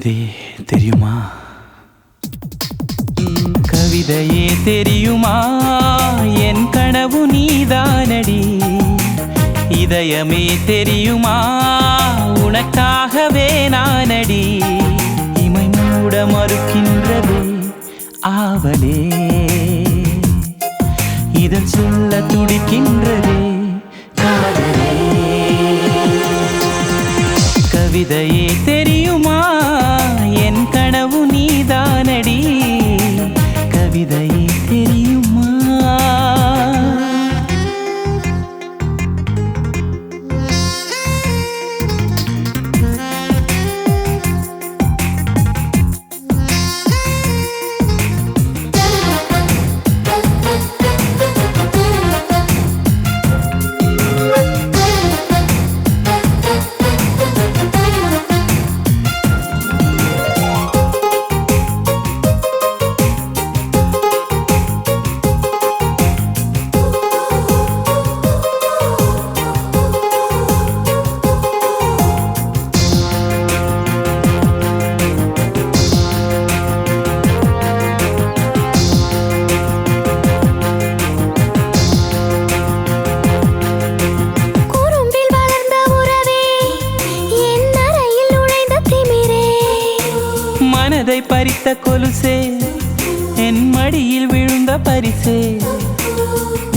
கவிதை தெரியுமா? கவிதையே தெரியுமா? என் கனவு நீதானடி. இதயமே தெரியுமா? உனக்காகவே நானடி. இமை மூட மறுக்கின்றதே ஆவலே, இதன் சொல்ல துடிக்கின்றதே காதலே. கவிதையே தெரியுமா? என் கனவு நீதானடி. கவிதையே தெரியுமா? மனதை பறித்த கொலுசே, என் மடியில் விழுந்த பரிசே.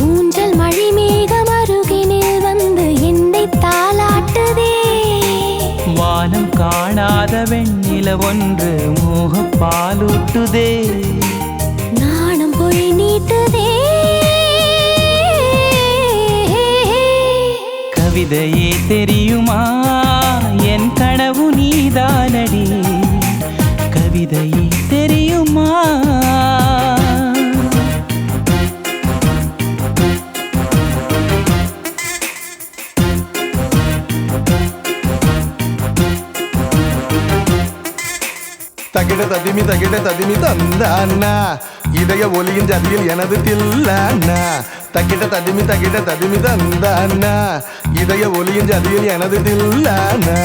ஊஞ்சல் மழை மேகம் அருகினில் வந்து என்னை தாலாட்டுதே. வானம் காணாத வெண்ணில ஒன்று மோக பாலூட்டுதே. நாணம் போய் நீட்டுதே. கவிதையே தெரியுமா? என் கனவு நீதானடி. கவிதையே தெரியுமா? தகிட ததிமி தகிட ததிமி தந்தானா, இதய ஒலியின் ஜதியில் எனது தில்லானா. தகிட ததிமி தந்தானா, இதய ஒலியின் ஜதியில் எனது தில்லானா.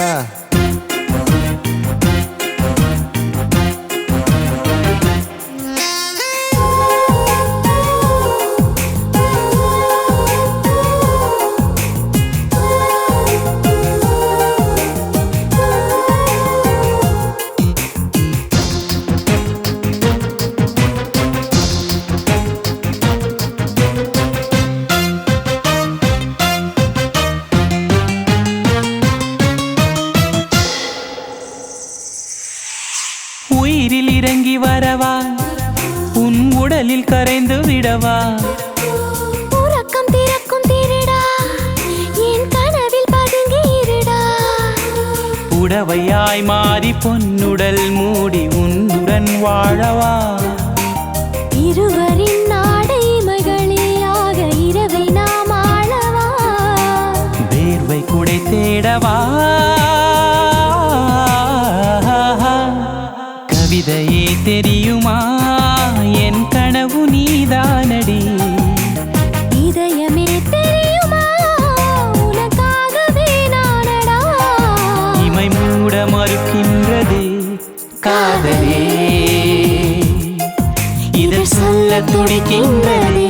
உயிரில் இறங்கி வரவா? உன் உடலில் கரைந்து விடவா? உறக்கம் திறக்கும் திருடா, என் கனவில் பதுங்கி இருடா. புடவையாய் மாறி பொன்னுடல் மூடி உன்னுடன் வாழவா? இருவரின் நாடை மகளியாக இரவை நாம் ஆளவா? வேர்வை குடை தேடவா? கவிதையே தெரியுமா? என் கனவு நீதானடி. இதயமே தெரியுமா? உனக்காகவே நானடா. இமை மூட மறுக்கின்றதே காதலே, இதழ் சொல்ல துடிக்கின்றதே